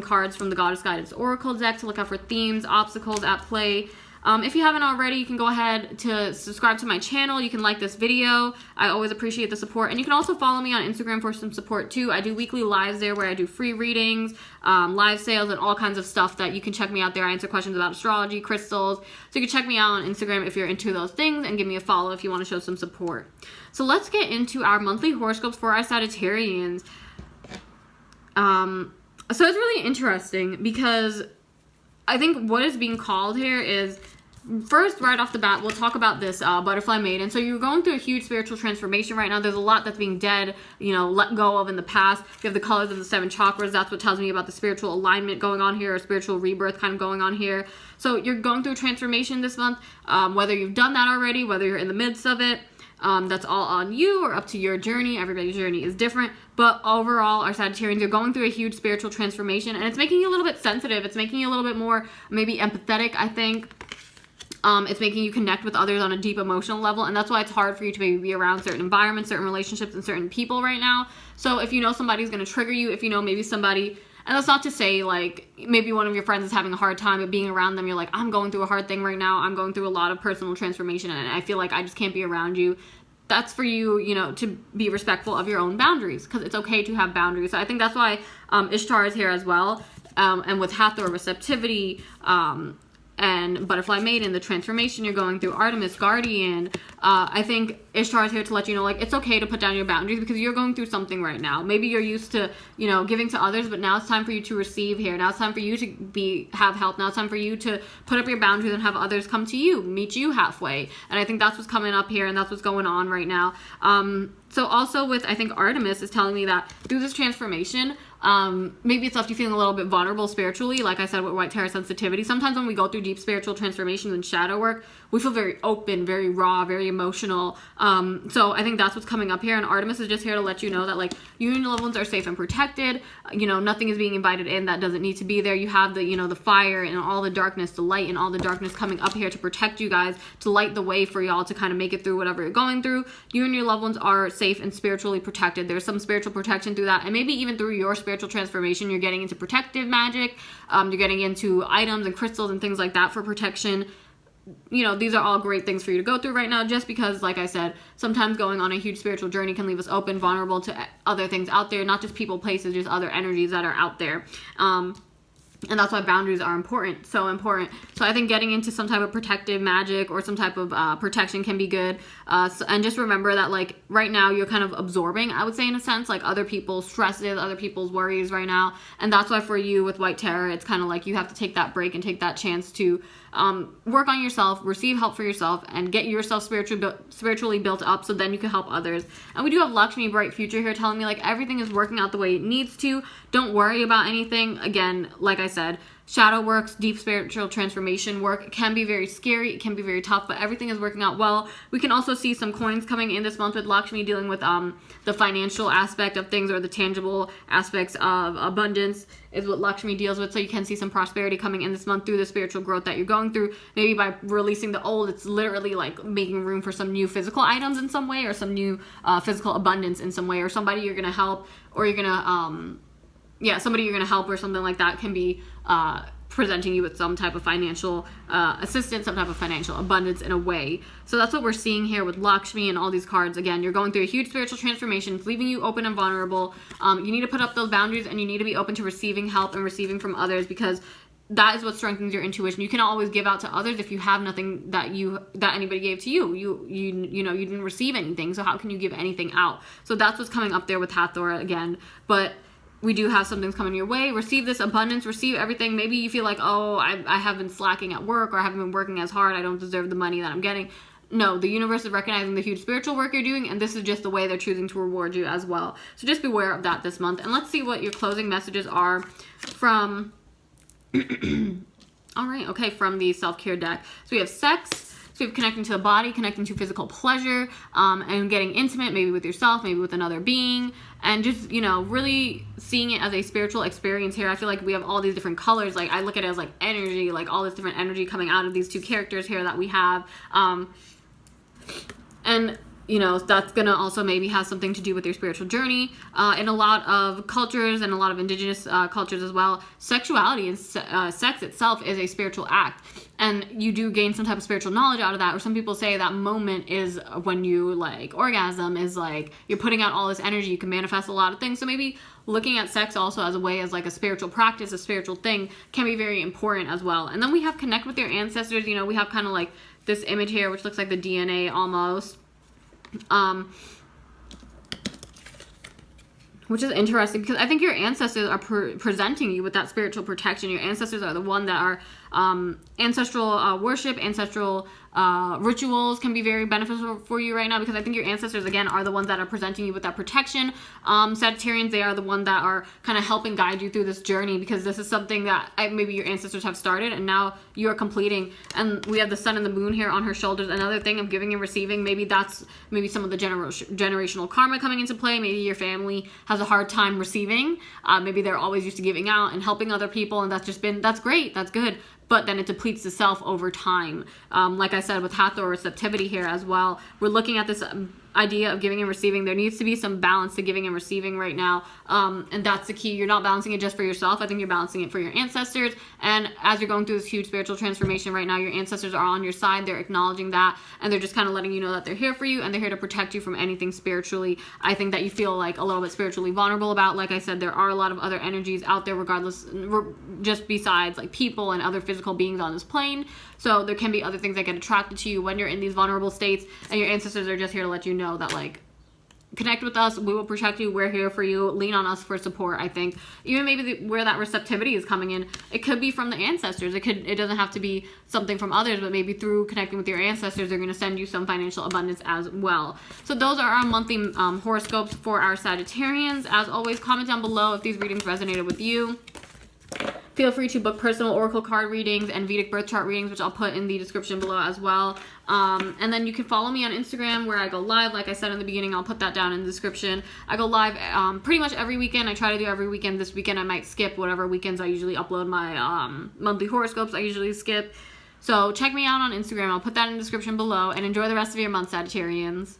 cards from the Goddess Guidance Oracle deck to look out for themes, obstacles at play. If you haven't already, you can go ahead to subscribe to my channel. You can like this video. I always appreciate the support. And you can also follow me on Instagram for some support too. I do weekly lives there where I do free readings, live sales, and all kinds of stuff that you can check me out there. I answer questions about astrology, crystals. So you can check me out on Instagram if you're into those things, and give me a follow if you want to show some support. So let's get into our monthly horoscopes for our Sagittarians. So it's really interesting because I think what is being called here is, first, right off the bat, we'll talk about this butterfly maiden. So you're going through a huge spiritual transformation right now. There's a lot that's being let go of in the past. You have the colors of the 7 chakras. That's what tells me about the spiritual alignment going on here, or spiritual rebirth kind of going on here. So you're going through transformation this month, whether you've done that already, whether you're in the midst of it. That's all on you or up to your journey. Everybody's journey is different. But overall, our Sagittarians are going through a huge spiritual transformation, and it's making you a little bit sensitive. It's making you a little bit more maybe empathetic, I think. It's making you connect with others on a deep emotional level, and that's why it's hard for you to maybe be around certain environments, certain relationships, and certain people right now. So if you know somebody's going to trigger you, if you know maybe somebody, and that's not to say like maybe one of your friends is having a hard time, but being around them, you're like, I'm going through a hard thing right now. I'm going through a lot of personal transformation, and I feel like I just can't be around you. That's for you, to be respectful of your own boundaries, because it's okay to have boundaries. So I think that's why Ishtar is here as well, and with Hathor, receptivity, and Butterfly Maiden, the transformation you're going through, Artemis, Guardian. I think Ishtar is here to let you know, like, it's okay to put down your boundaries because you're going through something right now. Maybe you're used to, giving to others, but now it's time for you to receive here. Now it's time for you to have help. Now it's time for you to put up your boundaries and have others come to you, meet you halfway. And I think that's what's coming up here, and that's what's going on right now. So also with, I think Artemis is telling me that through this transformation, maybe it's left you feeling a little bit vulnerable spiritually, like I said with White Terror sensitivity. Sometimes when we go through deep spiritual transformations and shadow work, we feel very open, very raw, very emotional. So I think that's what's coming up here, and Artemis is just here to let you know that, like, you and your loved ones are safe and protected. Nothing is being invited in that doesn't need to be there. You have the, the fire and all the darkness, the light and all the darkness coming up here to protect you guys, to light the way for y'all to kind of make it through whatever you're going through. You and your loved ones are safe and spiritually protected. There's some spiritual protection through that, and maybe even through your spiritual transformation, you're getting into protective magic. You're getting into items and crystals and things like that for protection. These are all great things for you to go through right now, just because, like I said, sometimes going on a huge spiritual journey can leave us open, vulnerable to other things out there, not just people, places, just other energies that are out there. And that's why boundaries are important, so important. So I think getting into some type of protective magic or some type of protection can be good. And just remember that, like, right now you're kind of absorbing, I would say, in a sense, like, other people's stresses, other people's worries right now. And that's why for you with White Terror, it's kind of like you have to take that break and take that chance to work on yourself, receive help for yourself, and get yourself spiritually built up, so then you can help others. And we do have Lakshmi, bright future, here telling me, like, everything is working out the way it needs to. Don't worry about anything. Again, like I said, shadow works, deep spiritual transformation work, it can be very scary, it can be very tough, but everything is working out well. We can also see some coins coming in this month with Lakshmi dealing with the financial aspect of things, or the tangible aspects of abundance is what Lakshmi deals with. So you can see some prosperity coming in this month through the spiritual growth that you're going through. Maybe by releasing the old, it's literally like making room for some new physical items in some way, or some new physical abundance in some way, or somebody you're gonna help, or you're gonna somebody you're gonna help, or something like that can be presenting you with some type of financial assistance, some type of financial abundance in a way. So that's what we're seeing here with Lakshmi and all these cards. Again, you're going through a huge spiritual transformation. It's leaving you open and vulnerable. You need to put up those boundaries, and you need to be open to receiving help and receiving from others, because that is what strengthens your intuition. You cannot always give out to others if you have nothing that anybody gave to you. You didn't receive anything, so how can you give anything out? So that's what's coming up there with Hathor again. But we do have some things coming your way. Receive this abundance, receive everything. Maybe you feel like, oh, I have been slacking at work, or I haven't been working as hard, I don't deserve the money that I'm getting. No, the universe is recognizing the huge spiritual work you're doing, and this is just the way they're choosing to reward you as well. So just beware of that this month. And let's see what your closing messages are from all right, okay, from the self-care deck. So we have sex. So we have connecting to the body, connecting to physical pleasure, and getting intimate, maybe with yourself, maybe with another being, and just, really seeing it as a spiritual experience here. I feel like we have all these different colors. Like, I look at it as like energy, like all this different energy coming out of these two characters here that we have. And you know, that's gonna also maybe have something to do with your spiritual journey. In a lot of cultures and a lot of indigenous cultures as well, sexuality and sex itself is a spiritual act, and you do gain some type of spiritual knowledge out of that. Or some people say that moment is when you like orgasm, is like you're putting out all this energy, you can manifest a lot of things. So maybe looking at sex also as a way, as like a spiritual practice, a spiritual thing, can be very important as well. And then we have connect with your ancestors. You know, we have kind of like this image here, which looks like the DNA almost. Which is interesting, because I think your ancestors are presenting you with that spiritual protection. Your ancestors are the one that are ancestral worship, ancestral rituals can be very beneficial for you right now, because I think your ancestors, again, are the ones that are presenting you with that protection. Sagittarians, they are the one that are kind of helping guide you through this journey, because this is something that maybe your ancestors have started and now you are completing. And we have the sun and the moon here on her shoulders. Another thing of giving and receiving, maybe that's some of the generational karma coming into play. Maybe your family has a hard time receiving. Maybe they're always used to giving out and helping other people, and that's great, that's good. But then it depletes the self over time. Like I said, with Hathor receptivity here as well, we're looking at this idea of giving and receiving. There needs to be some balance to giving and receiving right now. And that's the key. You're not balancing it just for yourself. I think you're balancing it for your ancestors. And as you're going through this huge spiritual transformation right now, your ancestors are on your side. They're acknowledging that. And they're just kind of letting you know that they're here for you. And they're here to protect you from anything spiritually, I think, that you feel like a little bit spiritually vulnerable about. Like I said, there are a lot of other energies out there, regardless, just besides like people and other physical beings on this plane. So there can be other things that get attracted to you when you're in these vulnerable states, and your ancestors are just here to let you know that, like, connect with us, we will protect you, we're here for you, lean on us for support. I think even maybe where that receptivity is coming in, it could be from the ancestors. It doesn't have to be something from others, but maybe through connecting with your ancestors, they're going to send you some financial abundance as well. So those are our monthly horoscopes for our Sagittarians. As always, comment down below if these readings resonated with you. Feel free to book personal oracle card readings and Vedic birth chart readings, which I'll put in the description below as well. And then you can follow me on Instagram, where I go live. Like I said in the beginning, I'll put that down in the description. I go live pretty much every weekend. I try to do every weekend. This weekend I might skip whatever weekends I usually upload my monthly horoscopes. I usually skip. So check me out on Instagram. I'll put that in the description below. And enjoy the rest of your month, Sagittarians.